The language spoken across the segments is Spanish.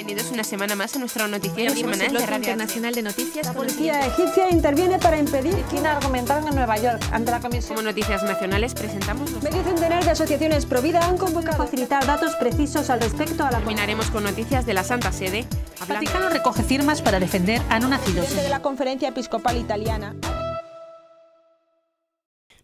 Bienvenidos una semana más a nuestro noticiero semanal de Radio Internacional de Noticias. La policía egipcia interviene para impedir que China argumentaran en Nueva York ante la comisión. Como noticias nacionales presentamos Medio centenar de asociaciones pro vida han convocado a facilitar datos precisos al respecto a la... Terminaremos con noticias de la Santa Sede. El Vaticano recoge firmas para defender a no nacidos. de la Conferencia Episcopal Italiana.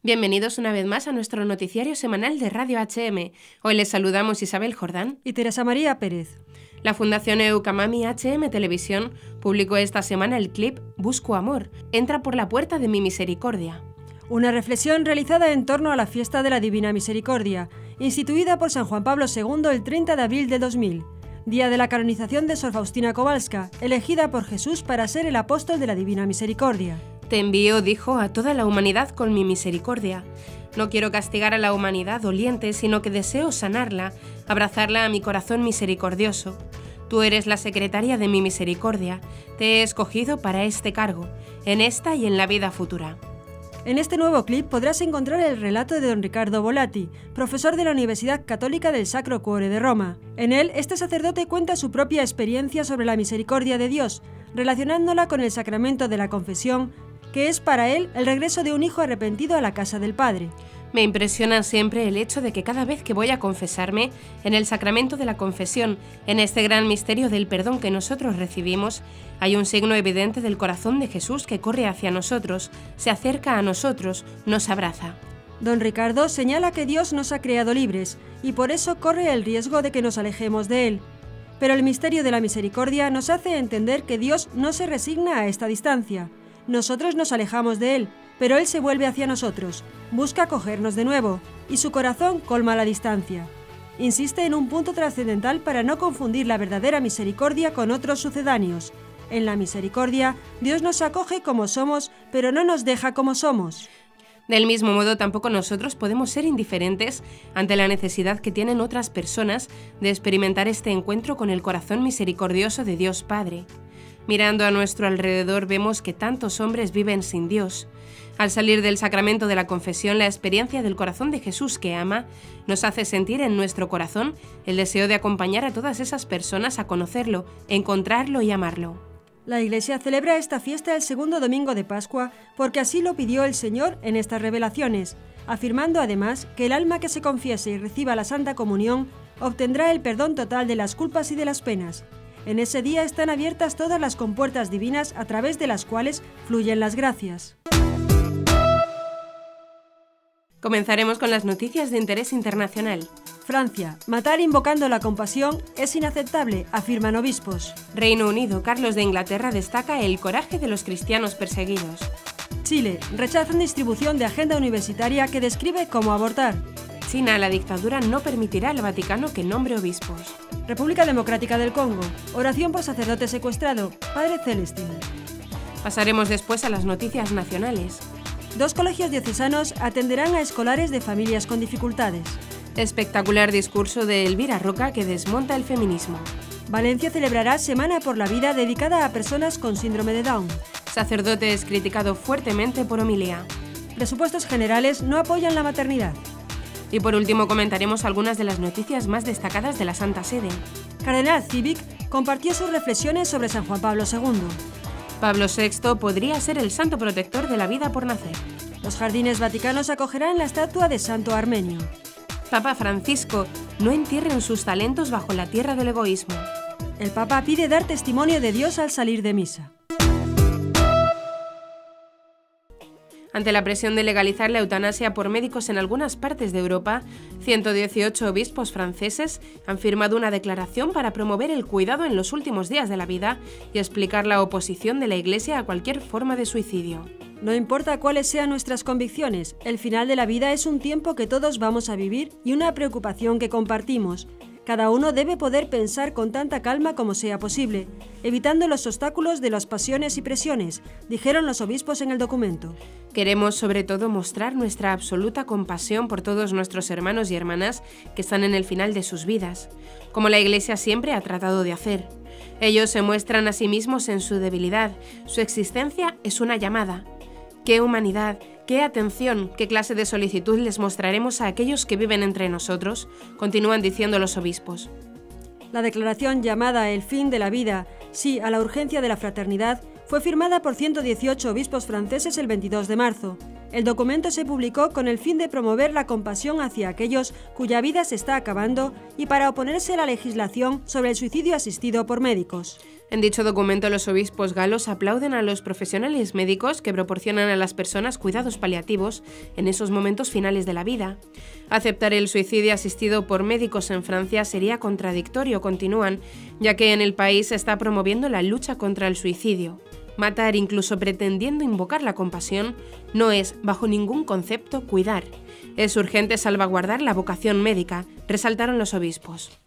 Bienvenidos una vez más a nuestro noticiario semanal de Radio HM. Hoy les saludamos Isabel Jordán y Teresa María Pérez. La Fundación Eucamami HM Televisión publicó esta semana el clip Busco Amor, entra por la puerta de mi misericordia. Una reflexión realizada en torno a la fiesta de la Divina Misericordia, instituida por San Juan Pablo II el 30 de abril de 2000, día de la canonización de Sor Faustina Kowalska, elegida por Jesús para ser el apóstol de la Divina Misericordia. Te envío, dijo, a toda la humanidad con mi misericordia. No quiero castigar a la humanidad doliente, sino que deseo sanarla, abrazarla a mi corazón misericordioso. Tú eres la secretaria de mi misericordia. Te he escogido para este cargo, en esta y en la vida futura. En este nuevo clip podrás encontrar el relato de don Riccardo Volati, profesor de la Universidad Católica del Sacro Cuore de Roma. En él, este sacerdote cuenta su propia experiencia sobre la misericordia de Dios, relacionándola con el sacramento de la confesión, que es para él el regreso de un hijo arrepentido a la casa del Padre. Me impresiona siempre el hecho de que cada vez que voy a confesarme, en el sacramento de la confesión, en este gran misterio del perdón que nosotros recibimos, hay un signo evidente del corazón de Jesús que corre hacia nosotros, se acerca a nosotros, nos abraza. Don Ricardo señala que Dios nos ha creado libres y por eso corre el riesgo de que nos alejemos de Él. Pero el misterio de la misericordia nos hace entender que Dios no se resigna a esta distancia. Nosotros nos alejamos de Él, pero Él se vuelve hacia nosotros, busca acogernos de nuevo, y su corazón colma la distancia. Insiste en un punto trascendental para no confundir la verdadera misericordia con otros sucedáneos. En la misericordia, Dios nos acoge como somos, pero no nos deja como somos. Del mismo modo, tampoco nosotros podemos ser indiferentes ante la necesidad que tienen otras personas de experimentar este encuentro con el corazón misericordioso de Dios Padre. Mirando a nuestro alrededor vemos que tantos hombres viven sin Dios. Al salir del sacramento de la confesión, la experiencia del corazón de Jesús que ama nos hace sentir en nuestro corazón el deseo de acompañar a todas esas personas a conocerlo, encontrarlo y amarlo. La Iglesia celebra esta fiesta el segundo domingo de Pascua porque así lo pidió el Señor en estas revelaciones, afirmando además que el alma que se confiese y reciba la Santa Comunión obtendrá el perdón total de las culpas y de las penas. En ese día están abiertas todas las compuertas divinas a través de las cuales fluyen las gracias. Comenzaremos con las noticias de interés internacional. Francia. Matar invocando la compasión es inaceptable, afirman obispos. Reino Unido. Carlos de Inglaterra destaca el coraje de los cristianos perseguidos. Chile. Rechazan distribución de agenda universitaria que describe cómo abortar. China. La dictadura no permitirá al Vaticano que nombre obispos. República Democrática del Congo. Oración por sacerdote secuestrado. Padre Celestino. Pasaremos después a las noticias nacionales. 2 colegios diocesanos atenderán a escolares de familias con dificultades. Espectacular discurso de Elvira Roca que desmonta el feminismo. Valencia celebrará Semana por la Vida dedicada a personas con síndrome de Down. Sacerdote es criticado fuertemente por homilía. Presupuestos generales no apoyan la maternidad. Y por último comentaremos algunas de las noticias más destacadas de la Santa Sede. Cardenal Civic compartió sus reflexiones sobre San Juan Pablo II. Pablo VI podría ser el santo protector de la vida por nacer. Los jardines vaticanos acogerán la estatua de Santo Armenio. Papa Francisco, no entierren sus talentos bajo la tierra del egoísmo. El Papa pide dar testimonio de Dios al salir de misa. Ante la presión de legalizar la eutanasia por médicos en algunas partes de Europa, 118 obispos franceses han firmado una declaración para promover el cuidado en los últimos días de la vida y explicar la oposición de la Iglesia a cualquier forma de suicidio. No importa cuáles sean nuestras convicciones, el final de la vida es un tiempo que todos vamos a vivir y una preocupación que compartimos. Cada uno debe poder pensar con tanta calma como sea posible, evitando los obstáculos de las pasiones y presiones, dijeron los obispos en el documento. Queremos sobre todo mostrar nuestra absoluta compasión por todos nuestros hermanos y hermanas que están en el final de sus vidas, como la Iglesia siempre ha tratado de hacer. Ellos se muestran a sí mismos en su debilidad, su existencia es una llamada. ¡Qué humanidad! ¡Qué atención! ¿Qué clase de solicitud les mostraremos a aquellos que viven entre nosotros?, continúan diciendo los obispos. La declaración llamada El fin de la vida, sí a la urgencia de la fraternidad, fue firmada por 118 obispos franceses el 22 de marzo. El documento se publicó con el fin de promover la compasión hacia aquellos cuya vida se está acabando y para oponerse a la legislación sobre el suicidio asistido por médicos. En dicho documento, los obispos galos aplauden a los profesionales médicos que proporcionan a las personas cuidados paliativos en esos momentos finales de la vida. Aceptar el suicidio asistido por médicos en Francia sería contradictorio, continúan, ya que en el país se está promoviendo la lucha contra el suicidio. Matar, incluso pretendiendo invocar la compasión, no es, bajo ningún concepto, cuidar. Es urgente salvaguardar la vocación médica, resaltaron los obispos.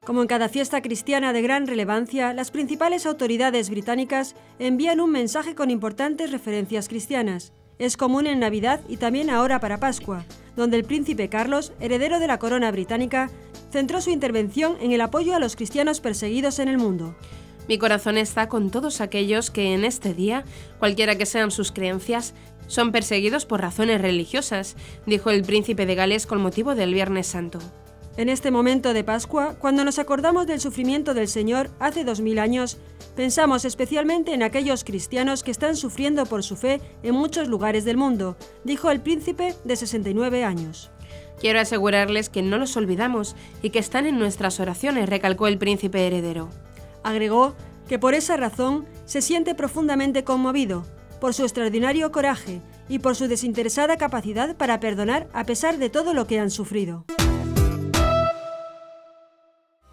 Como en cada fiesta cristiana de gran relevancia, las principales autoridades británicas envían un mensaje con importantes referencias cristianas. Es común en Navidad y también ahora para Pascua, donde el príncipe Carlos, heredero de la corona británica, centró su intervención en el apoyo a los cristianos perseguidos en el mundo. Mi corazón está con todos aquellos que en este día, cualquiera que sean sus creencias, son perseguidos por razones religiosas, dijo el príncipe de Gales con motivo del Viernes Santo. En este momento de Pascua, cuando nos acordamos del sufrimiento del Señor hace 2000 años, pensamos especialmente en aquellos cristianos que están sufriendo por su fe en muchos lugares del mundo, dijo el príncipe de 69 años. Quiero asegurarles que no los olvidamos y que están en nuestras oraciones, recalcó el príncipe heredero. Agregó que por esa razón se siente profundamente conmovido, por su extraordinario coraje y por su desinteresada capacidad para perdonar a pesar de todo lo que han sufrido.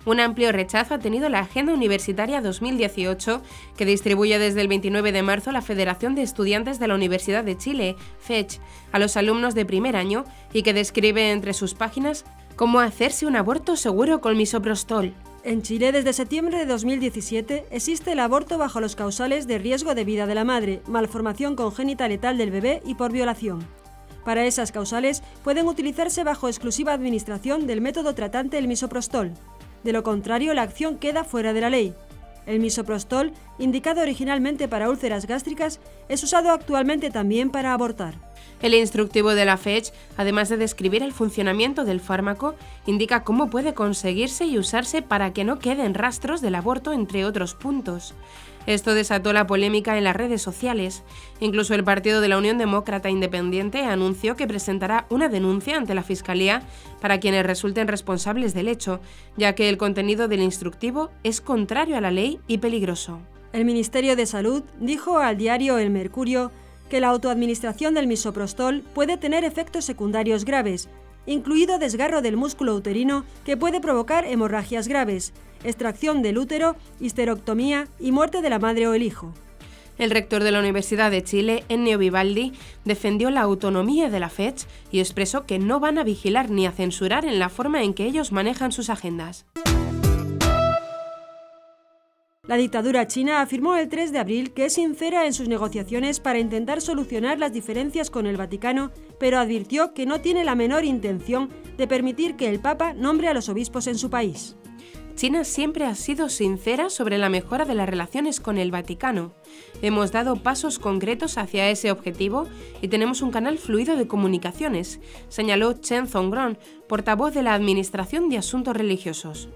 Un amplio rechazo ha tenido la Agenda Universitaria 2018, que distribuye desde el 29 de marzo la Federación de Estudiantes de la Universidad de Chile, FECH, a los alumnos de primer año y que describe entre sus páginas cómo hacerse un aborto seguro con misoprostol. En Chile, desde septiembre de 2017, existe el aborto bajo los causales de riesgo de vida de la madre, malformación congénita letal del bebé y por violación. Para esas causales pueden utilizarse bajo exclusiva administración del método tratante el misoprostol. De lo contrario, la acción queda fuera de la ley. El misoprostol, indicado originalmente para úlceras gástricas, es usado actualmente también para abortar. El instructivo de la FECH, además de describir el funcionamiento del fármaco, indica cómo puede conseguirse y usarse para que no queden rastros del aborto, entre otros puntos. Esto desató la polémica en las redes sociales. Incluso el Partido de la Unión Demócrata Independiente anunció que presentará una denuncia ante la Fiscalía para quienes resulten responsables del hecho, ya que el contenido del instructivo es contrario a la ley y peligroso. El Ministerio de Salud dijo al diario El Mercurio que la autoadministración del misoprostol puede tener efectos secundarios graves, incluido desgarro del músculo uterino que puede provocar hemorragias graves, extracción del útero, histerectomía y muerte de la madre o el hijo. El rector de la Universidad de Chile, Ennio Vivaldi, defendió la autonomía de la FECH y expresó que no van a vigilar ni a censurar en la forma en que ellos manejan sus agendas. La dictadura china afirmó el 3 de abril que es sincera en sus negociaciones para intentar solucionar las diferencias con el Vaticano, pero advirtió que no tiene la menor intención de permitir que el Papa nombre a los obispos en su país. China siempre ha sido sincera sobre la mejora de las relaciones con el Vaticano. Hemos dado pasos concretos hacia ese objetivo y tenemos un canal fluido de comunicaciones, señaló Chen Zhongrong, portavoz de la Administración de Asuntos Religiosos.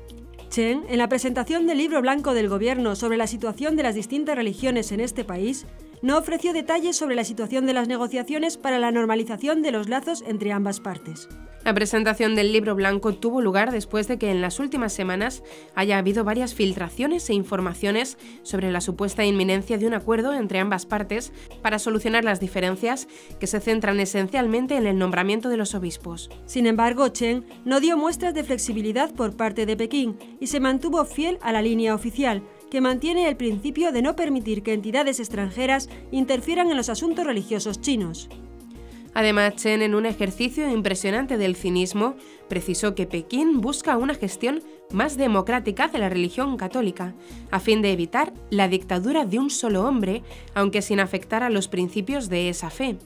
Chen, en la presentación del libro blanco del gobierno sobre la situación de las distintas religiones en este país, no ofreció detalles sobre la situación de las negociaciones para la normalización de los lazos entre ambas partes. La presentación del libro blanco tuvo lugar después de que en las últimas semanas haya habido varias filtraciones e informaciones sobre la supuesta inminencia de un acuerdo entre ambas partes para solucionar las diferencias que se centran esencialmente en el nombramiento de los obispos. Sin embargo, Chen no dio muestras de flexibilidad por parte de Pekín y se mantuvo fiel a la línea oficial, que mantiene el principio de no permitir que entidades extranjeras interfieran en los asuntos religiosos chinos. Además, Chen, en un ejercicio impresionante del cinismo, precisó que Pekín busca una gestión más democrática de la religión católica, a fin de evitar la dictadura de un solo hombre, aunque sin afectar a los principios de esa fe.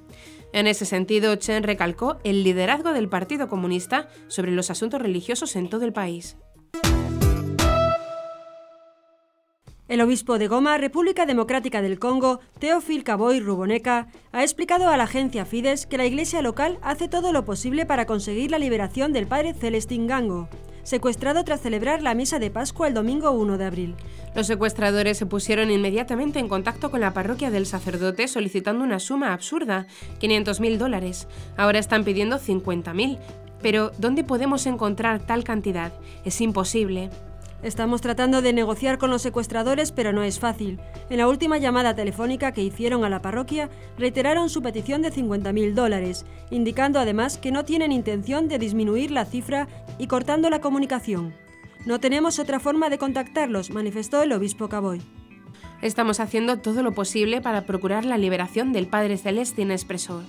En ese sentido, Chen recalcó el liderazgo del Partido Comunista sobre los asuntos religiosos en todo el país. El obispo de Goma, República Democrática del Congo, Théophile Kaboy Ruboneka, ha explicado a la agencia Fides que la iglesia local hace todo lo posible para conseguir la liberación del padre Celestin Ngango, secuestrado tras celebrar la misa de Pascua el domingo 1 de abril. Los secuestradores se pusieron inmediatamente en contacto con la parroquia del sacerdote solicitando una suma absurda, $500.000. Ahora están pidiendo 50.000. Pero, ¿dónde podemos encontrar tal cantidad? Es imposible. Estamos tratando de negociar con los secuestradores, pero no es fácil. En la última llamada telefónica que hicieron a la parroquia, reiteraron su petición de $50.000, indicando además que no tienen intención de disminuir la cifra y cortando la comunicación. No tenemos otra forma de contactarlos, manifestó el obispo Kaboy. Estamos haciendo todo lo posible para procurar la liberación del padre Celestin, expresó.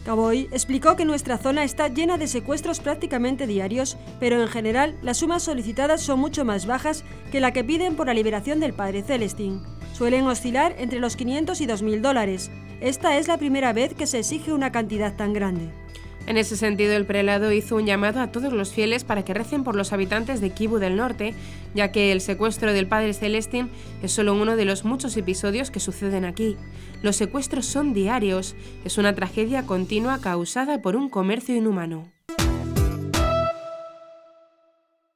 Kaboy explicó que nuestra zona está llena de secuestros prácticamente diarios, pero en general las sumas solicitadas son mucho más bajas que la que piden por la liberación del padre Celestin. Suelen oscilar entre los $500 y $2.000. Esta es la primera vez que se exige una cantidad tan grande. En ese sentido, el prelado hizo un llamado a todos los fieles para que recen por los habitantes de Kivu del Norte, ya que el secuestro del padre Celestin es solo uno de los muchos episodios que suceden aquí. Los secuestros son diarios, es una tragedia continua causada por un comercio inhumano.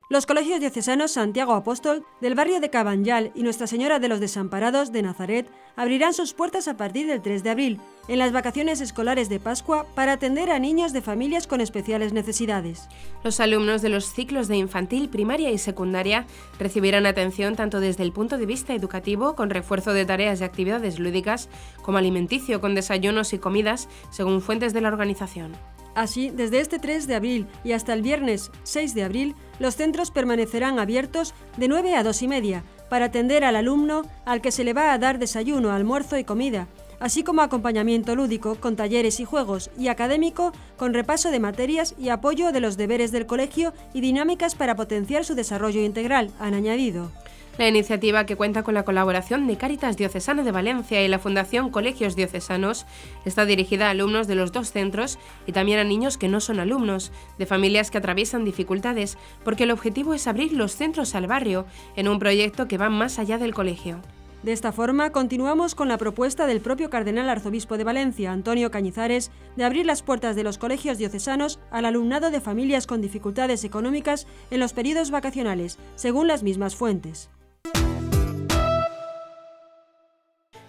Los colegios diocesanos Santiago Apóstol del barrio de Cabanyal y Nuestra Señora de los Desamparados de Nazaret abrirán sus puertas a partir del 3 de abril, en las vacaciones escolares de Pascua, para atender a niños de familias con especiales necesidades. Los alumnos de los ciclos de infantil, primaria y secundaria recibirán atención tanto desde el punto de vista educativo, con refuerzo de tareas y actividades lúdicas, como alimenticio, con desayunos y comidas, según fuentes de la organización. Así, desde este 3 de abril y hasta el viernes 6 de abril, los centros permanecerán abiertos de 9 a 2:30 para atender al alumno al que se le va a dar desayuno, almuerzo y comida, así como acompañamiento lúdico con talleres y juegos, y académico con repaso de materias y apoyo de los deberes del colegio y dinámicas para potenciar su desarrollo integral, han añadido. La iniciativa, que cuenta con la colaboración de Cáritas Diocesano de Valencia y la Fundación Colegios Diocesanos, está dirigida a alumnos de los dos centros y también a niños que no son alumnos, de familias que atraviesan dificultades, porque el objetivo es abrir los centros al barrio, en un proyecto que va más allá del colegio. De esta forma, continuamos con la propuesta del propio cardenal arzobispo de Valencia, Antonio Cañizares, de abrir las puertas de los colegios diocesanos al alumnado de familias con dificultades económicas en los periodos vacacionales, según las mismas fuentes.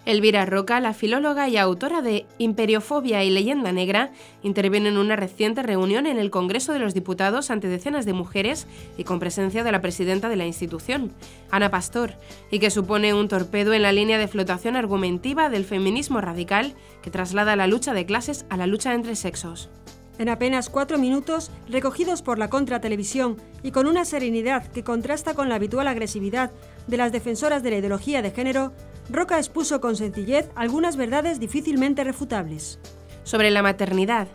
Elvira Roca, la filóloga y autora de Imperiofobia y Leyenda Negra, interviene en una reciente reunión en el Congreso de los Diputados ante decenas de mujeres y con presencia de la presidenta de la institución, Ana Pastor, y que supone un torpedo en la línea de flotación argumentiva del feminismo radical que traslada la lucha de clases a la lucha entre sexos. En apenas 4 minutos, recogidos por la Contratelevisión y con una serenidad que contrasta con la habitual agresividad de las defensoras de la ideología de género, Roca expuso con sencillez algunas verdades difícilmente refutables. Sobre la maternidad.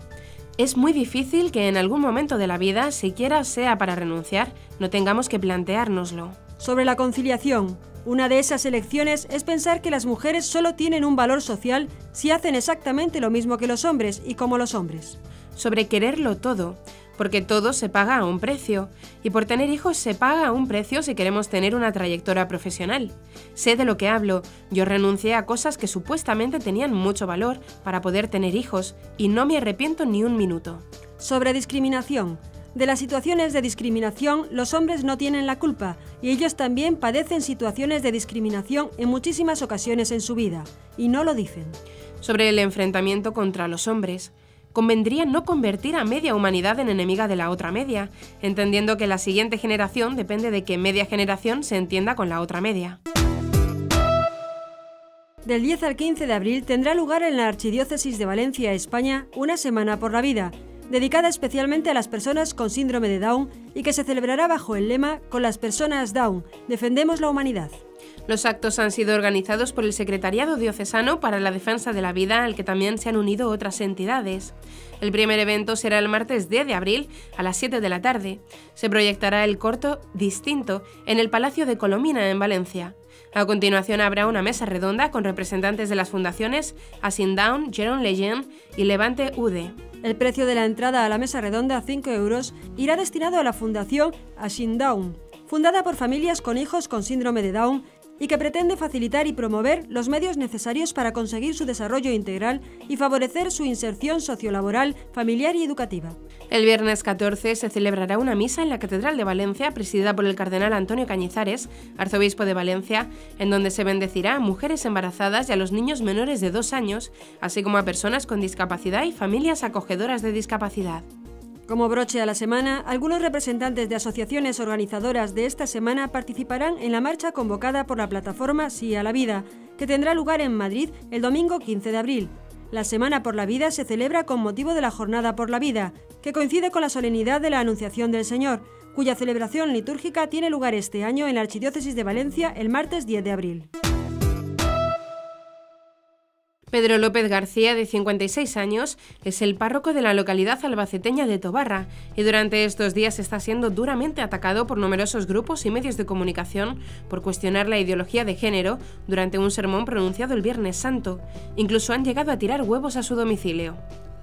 Es muy difícil que en algún momento de la vida, siquiera sea para renunciar, no tengamos que planteárnoslo. Sobre la conciliación. Una de esas elecciones es pensar que las mujeres solo tienen un valor social si hacen exactamente lo mismo que los hombres y como los hombres. Sobre quererlo todo, porque todo se paga a un precio, y por tener hijos se paga a un precio si queremos tener una trayectoria profesional. Sé de lo que hablo, yo renuncié a cosas que supuestamente tenían mucho valor para poder tener hijos, y no me arrepiento ni un minuto. Sobre discriminación. De las situaciones de discriminación, los hombres no tienen la culpa, y ellos también padecen situaciones de discriminación en muchísimas ocasiones en su vida, y no lo dicen. Sobre el enfrentamiento contra los hombres. Convendría no convertir a media humanidad en enemiga de la otra media, entendiendo que la siguiente generación depende de que media generación se entienda con la otra media. Del 10 al 15 de abril tendrá lugar en la Archidiócesis de Valencia, España, una Semana por la Vida, dedicada especialmente a las personas con síndrome de Down y que se celebrará bajo el lema «Con las personas Down, defendemos la humanidad». Los actos han sido organizados por el Secretariado Diocesano para la Defensa de la Vida, al que también se han unido otras entidades. El primer evento será el martes 10 de abril a las 7 de la tarde. Se proyectará el corto Distinto en el Palacio de Colomina, en Valencia. A continuación habrá una mesa redonda con representantes de las fundaciones Asin Down, Jérôme Lejeune y Levante UD. El precio de la entrada a la mesa redonda, 5 euros, irá destinado a la Fundación Asin Down, fundada por familias con hijos con síndrome de Down, y que pretende facilitar y promover los medios necesarios para conseguir su desarrollo integral y favorecer su inserción sociolaboral, familiar y educativa. El viernes 14 se celebrará una misa en la Catedral de Valencia, presidida por el cardenal Antonio Cañizares, arzobispo de Valencia, en donde se bendecirá a mujeres embarazadas y a los niños menores de 2 años, así como a personas con discapacidad y familias acogedoras de discapacidad. Como broche a la semana, algunos representantes de asociaciones organizadoras de esta semana participarán en la marcha convocada por la plataforma Sí a la Vida, que tendrá lugar en Madrid el domingo 15 de abril. La Semana por la Vida se celebra con motivo de la Jornada por la Vida, que coincide con la solemnidad de la Anunciación del Señor, cuya celebración litúrgica tiene lugar este año en la Archidiócesis de Valencia el martes 10 de abril. Pedro López García, de 56 años, es el párroco de la localidad albaceteña de Tobarra y durante estos días está siendo duramente atacado por numerosos grupos y medios de comunicación por cuestionar la ideología de género durante un sermón pronunciado el Viernes Santo. Incluso han llegado a tirar huevos a su domicilio.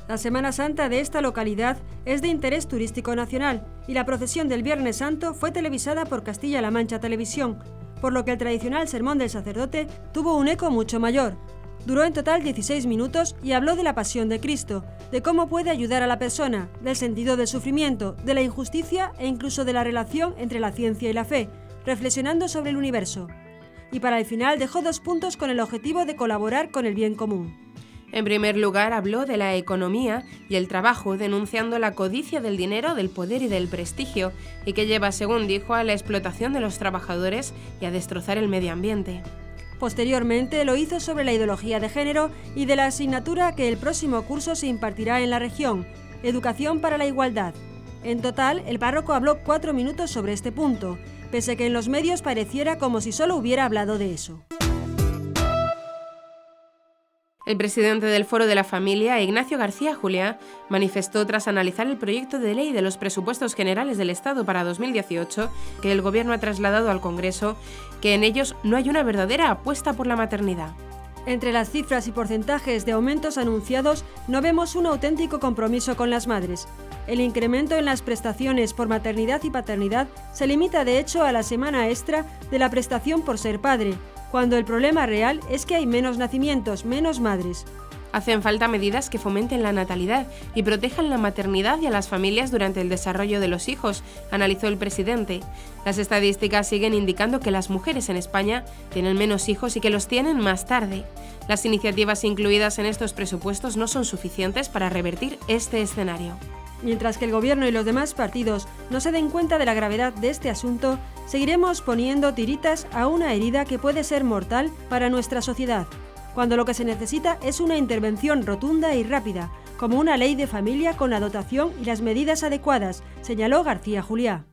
La Semana Santa de esta localidad es de interés turístico nacional y la procesión del Viernes Santo fue televisada por Castilla-La Mancha Televisión, por lo que el tradicional sermón del sacerdote tuvo un eco mucho mayor. Duró en total 16 minutos y habló de la pasión de Cristo, de cómo puede ayudar a la persona, del sentido del sufrimiento, de la injusticia e incluso de la relación entre la ciencia y la fe, reflexionando sobre el universo. Y para el final dejó 2 puntos con el objetivo de colaborar con el bien común. En primer lugar, habló de la economía y el trabajo, denunciando la codicia del dinero, del poder y del prestigio, y que lleva, según dijo, a la explotación de los trabajadores y a destrozar el medio ambiente. Posteriormente lo hizo sobre la ideología de género y de la asignatura que el próximo curso se impartirá en la región, Educación para la Igualdad. En total, el párroco habló 4 minutos sobre este punto, pese a que en los medios pareciera como si solo hubiera hablado de eso. El presidente del Foro de la Familia, Ignacio García Juliá, manifestó tras analizar el proyecto de ley de los presupuestos generales del Estado para 2018 que el Gobierno ha trasladado al Congreso, que en ellos no hay una verdadera apuesta por la maternidad. Entre las cifras y porcentajes de aumentos anunciados no vemos un auténtico compromiso con las madres. El incremento en las prestaciones por maternidad y paternidad se limita de hecho a la semana extra de la prestación por ser padre, cuando el problema real es que hay menos nacimientos, menos madres. Hacen falta medidas que fomenten la natalidad y protejan la maternidad y a las familias durante el desarrollo de los hijos, analizó el presidente. Las estadísticas siguen indicando que las mujeres en España tienen menos hijos y que los tienen más tarde. Las iniciativas incluidas en estos presupuestos no son suficientes para revertir este escenario. Mientras que el Gobierno y los demás partidos no se den cuenta de la gravedad de este asunto, seguiremos poniendo tiritas a una herida que puede ser mortal para nuestra sociedad, cuando lo que se necesita es una intervención rotunda y rápida, como una ley de familia con la dotación y las medidas adecuadas, señaló García Juliá.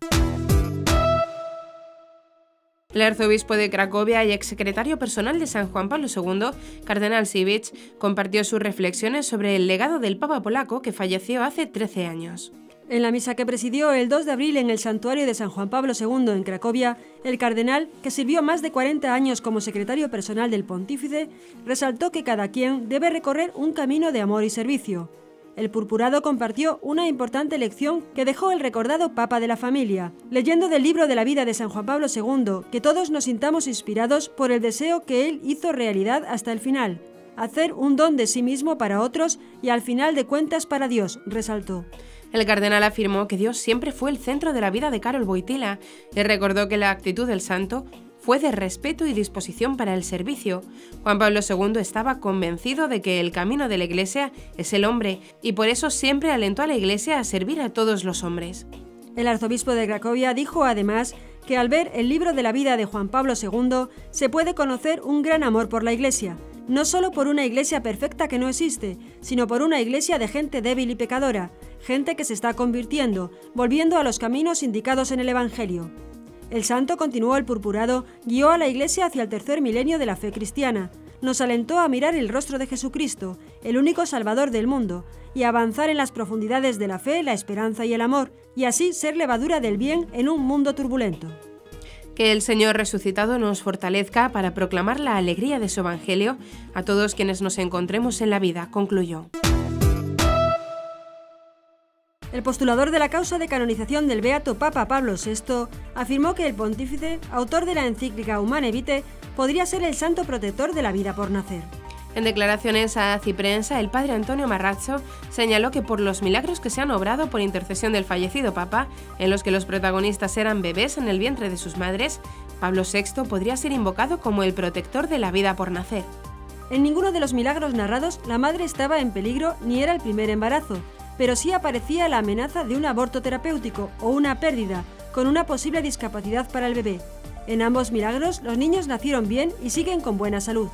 El arzobispo de Cracovia y exsecretario personal de San Juan Pablo II, cardenal Siwicz, compartió sus reflexiones sobre el legado del Papa polaco que falleció hace 13 años. En la misa que presidió el 2 de abril en el santuario de San Juan Pablo II en Cracovia, el cardenal, que sirvió más de 40 años como secretario personal del pontífice, resaltó que cada quien debe recorrer un camino de amor y servicio. El purpurado compartió una importante lección que dejó el recordado Papa de la Familia, leyendo del libro de la vida de San Juan Pablo II, que todos nos sintamos inspirados por el deseo que él hizo realidad hasta el final, hacer un don de sí mismo para otros y al final de cuentas para Dios, resaltó. El cardenal afirmó que Dios siempre fue el centro de la vida de Karol Wojtyła y recordó que la actitud del santo fue de respeto y disposición para el servicio. Juan Pablo II estaba convencido de que el camino de la Iglesia es el hombre y por eso siempre alentó a la Iglesia a servir a todos los hombres. El arzobispo de Cracovia dijo además que al ver el libro de la vida de Juan Pablo II se puede conocer un gran amor por la Iglesia, no solo por una Iglesia perfecta que no existe, sino por una Iglesia de gente débil y pecadora, gente que se está convirtiendo, volviendo a los caminos indicados en el Evangelio. El santo, continuó el purpurado, guió a la Iglesia hacia el tercer milenio de la fe cristiana, nos alentó a mirar el rostro de Jesucristo, el único Salvador del mundo, y a avanzar en las profundidades de la fe, la esperanza y el amor, y así ser levadura del bien en un mundo turbulento. Que el Señor resucitado nos fortalezca para proclamar la alegría de su Evangelio a todos quienes nos encontremos en la vida, concluyó. El postulador de la causa de canonización del beato Papa Pablo VI afirmó que el pontífice, autor de la encíclica Humane Vitae, podría ser el santo protector de la vida por nacer. En declaraciones a Ciprensa, el padre Antonio Marrazzo señaló que por los milagros que se han obrado por intercesión del fallecido Papa, en los que los protagonistas eran bebés en el vientre de sus madres, Pablo VI podría ser invocado como el protector de la vida por nacer. En ninguno de los milagros narrados la madre estaba en peligro ni era el primer embarazo, pero sí aparecía la amenaza de un aborto terapéutico o una pérdida, con una posible discapacidad para el bebé. En ambos milagros los niños nacieron bien y siguen con buena salud.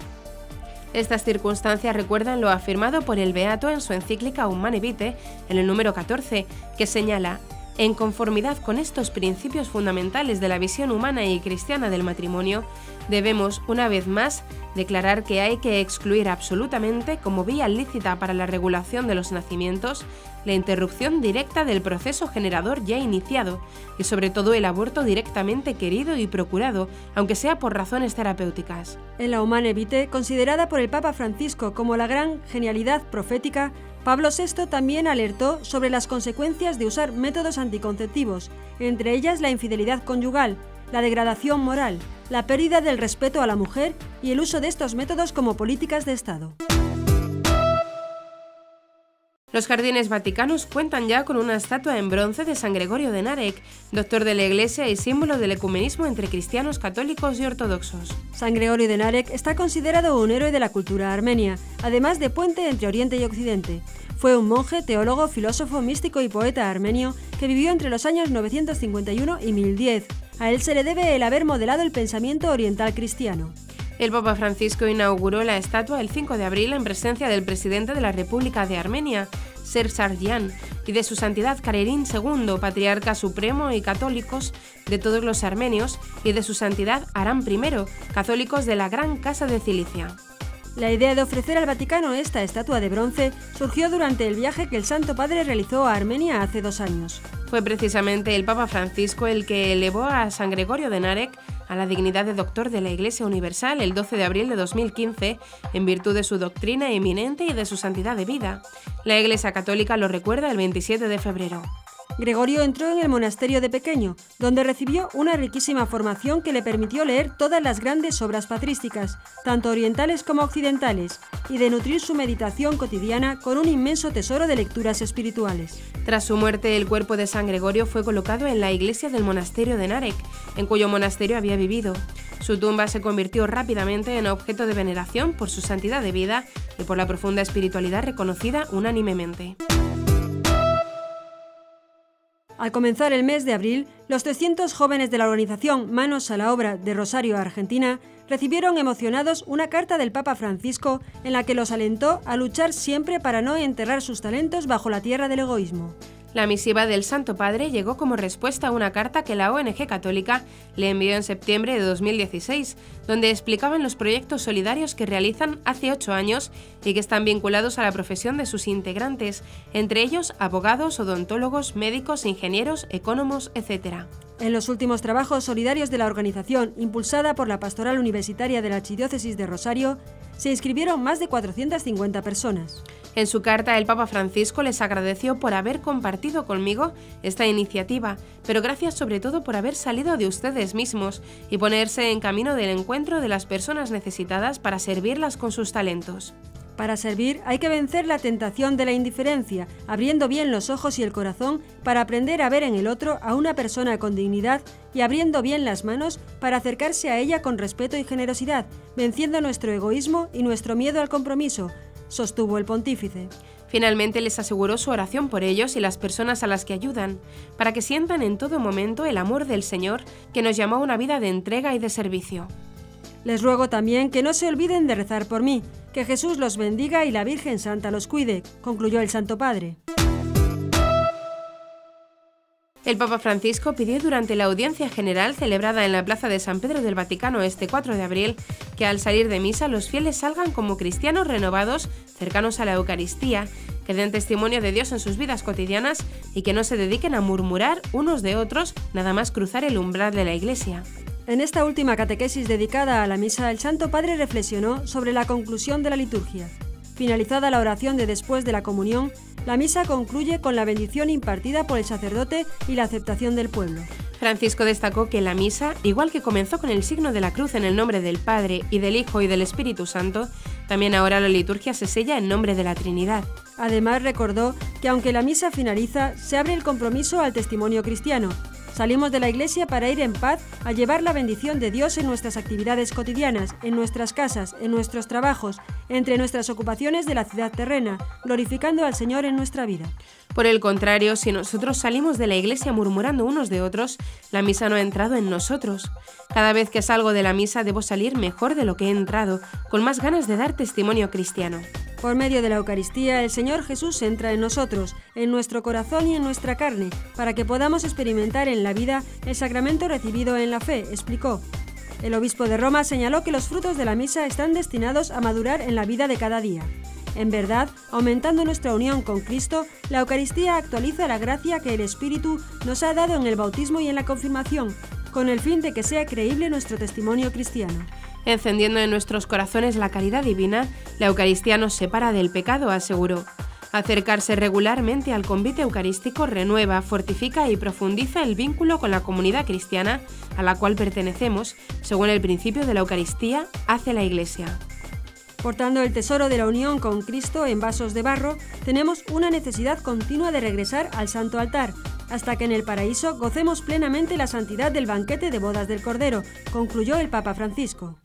Estas circunstancias recuerdan lo afirmado por el Beato en su encíclica Humane Vitae, en el número 14, que señala: en conformidad con estos principios fundamentales de la visión humana y cristiana del matrimonio, debemos, una vez más, declarar que hay que excluir absolutamente, como vía lícita para la regulación de los nacimientos, la interrupción directa del proceso generador ya iniciado y sobre todo el aborto directamente querido y procurado, aunque sea por razones terapéuticas. En la Humane Vitae, considerada por el Papa Francisco como la gran genialidad profética, Pablo VI también alertó sobre las consecuencias de usar métodos anticonceptivos, entre ellas la infidelidad conyugal, la degradación moral, la pérdida del respeto a la mujer y el uso de estos métodos como políticas de Estado. Los jardines vaticanos cuentan ya con una estatua en bronce de San Gregorio de Narek, doctor de la Iglesia y símbolo del ecumenismo entre cristianos católicos y ortodoxos. San Gregorio de Narek está considerado un héroe de la cultura armenia, además de puente entre Oriente y Occidente. Fue un monje, teólogo, filósofo, místico y poeta armenio que vivió entre los años 951 y 1010. A él se le debe el haber modelado el pensamiento oriental cristiano. El Papa Francisco inauguró la estatua el 5 de abril en presencia del presidente de la República de Armenia, Sersaryan, y de su santidad Karerin II, patriarca supremo y católicos de todos los armenios, y de su santidad Aram I, católicos de la Gran Casa de Cilicia. La idea de ofrecer al Vaticano esta estatua de bronce surgió durante el viaje que el Santo Padre realizó a Armenia hace 2 años. Fue precisamente el Papa Francisco el que elevó a San Gregorio de Narek a la dignidad de doctor de la Iglesia Universal el 12 de abril de 2015, en virtud de su doctrina eminente y de su santidad de vida. La Iglesia Católica lo recuerda el 27 de febrero. Gregorio entró en el monasterio de pequeño, donde recibió una riquísima formación que le permitió leer todas las grandes obras patrísticas, tanto orientales como occidentales, y de nutrir su meditación cotidiana con un inmenso tesoro de lecturas espirituales. Tras su muerte, el cuerpo de San Gregorio fue colocado en la iglesia del monasterio de Narek, en cuyo monasterio había vivido. Su tumba se convirtió rápidamente en objeto de veneración por su santidad de vida y por la profunda espiritualidad reconocida unánimemente. Al comenzar el mes de abril, los 300 jóvenes de la organización Manos a la Obra de Rosario, Argentina, recibieron emocionados una carta del Papa Francisco en la que los alentó a luchar siempre para no enterrar sus talentos bajo la tierra del egoísmo. La misiva del Santo Padre llegó como respuesta a una carta que la ONG católica le envió en septiembre de 2016, donde explicaban los proyectos solidarios que realizan hace 8 años y que están vinculados a la profesión de sus integrantes, entre ellos abogados, odontólogos, médicos, ingenieros, ecónomos, etc. En los últimos trabajos solidarios de la organización, impulsada por la Pastoral Universitaria de la Archidiócesis de Rosario, se inscribieron más de 450 personas. En su carta, el Papa Francisco les agradeció por haber compartido conmigo esta iniciativa, pero gracias sobre todo por haber salido de ustedes mismos y ponerse en camino del encuentro de las personas necesitadas para servirlas con sus talentos. Para servir hay que vencer la tentación de la indiferencia, abriendo bien los ojos y el corazón para aprender a ver en el otro a una persona con dignidad y abriendo bien las manos para acercarse a ella con respeto y generosidad, venciendo nuestro egoísmo y nuestro miedo al compromiso, sostuvo el pontífice. Finalmente les aseguró su oración por ellos y las personas a las que ayudan, para que sientan en todo momento el amor del Señor que nos llamó a una vida de entrega y de servicio. Les ruego también que no se olviden de rezar por mí, que Jesús los bendiga y la Virgen Santa los cuide, concluyó el Santo Padre. El Papa Francisco pidió durante la audiencia general celebrada en la Plaza de San Pedro del Vaticano este 4 de abril que al salir de misa los fieles salgan como cristianos renovados, cercanos a la Eucaristía, que den testimonio de Dios en sus vidas cotidianas y que no se dediquen a murmurar unos de otros nada más cruzar el umbral de la Iglesia. En esta última catequesis dedicada a la misa, el Santo Padre reflexionó sobre la conclusión de la liturgia. Finalizada la oración de después de la comunión, La misa concluye con la bendición impartida por el sacerdote y la aceptación del pueblo. Francisco destacó que la misa, igual que comenzó con el signo de la cruz en el nombre del Padre y del Hijo y del Espíritu Santo, también ahora la liturgia se sella en nombre de la Trinidad. Además recordó que aunque la misa finaliza, se abre el compromiso al testimonio cristiano. Salimos de la iglesia para ir en paz a llevar la bendición de Dios en nuestras actividades cotidianas, en nuestras casas, en nuestros trabajos, entre nuestras ocupaciones de la ciudad terrena, glorificando al Señor en nuestra vida. Por el contrario, si nosotros salimos de la iglesia murmurando unos de otros, la misa no ha entrado en nosotros. Cada vez que salgo de la misa debo salir mejor de lo que he entrado, con más ganas de dar testimonio cristiano. Por medio de la Eucaristía, el Señor Jesús entra en nosotros, en nuestro corazón y en nuestra carne, para que podamos experimentar en la vida el sacramento recibido en la fe, explicó. El obispo de Roma señaló que los frutos de la misa están destinados a madurar en la vida de cada día. En verdad, aumentando nuestra unión con Cristo, la Eucaristía actualiza la gracia que el Espíritu nos ha dado en el bautismo y en la confirmación, con el fin de que sea creíble nuestro testimonio cristiano. Encendiendo en nuestros corazones la caridad divina, la Eucaristía nos separa del pecado, aseguró. Acercarse regularmente al convite eucarístico renueva, fortifica y profundiza el vínculo con la comunidad cristiana a la cual pertenecemos, según el principio de la Eucaristía, hace la Iglesia. Portando el tesoro de la unión con Cristo en vasos de barro, tenemos una necesidad continua de regresar al Santo Altar, hasta que en el paraíso gocemos plenamente la santidad del banquete de bodas del Cordero, concluyó el Papa Francisco.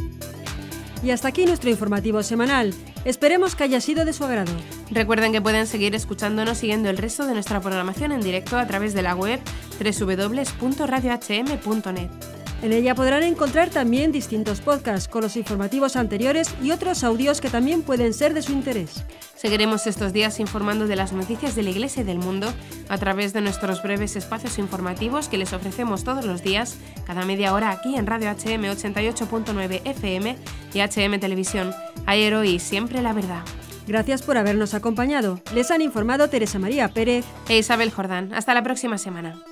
Y hasta aquí nuestro informativo semanal. Esperemos que haya sido de su agrado. Recuerden que pueden seguir escuchándonos siguiendo el resto de nuestra programación en directo a través de la web www.radiohm.net. En ella podrán encontrar también distintos podcasts con los informativos anteriores y otros audios que también pueden ser de su interés. Seguiremos estos días informando de las noticias de la Iglesia y del mundo a través de nuestros breves espacios informativos que les ofrecemos todos los días, cada media hora aquí en Radio HM 88.9 FM y HM Televisión. Ayer, hoy, siempre la verdad. Gracias por habernos acompañado. Les han informado Teresa María Pérez e Isabel Jordán. Hasta la próxima semana.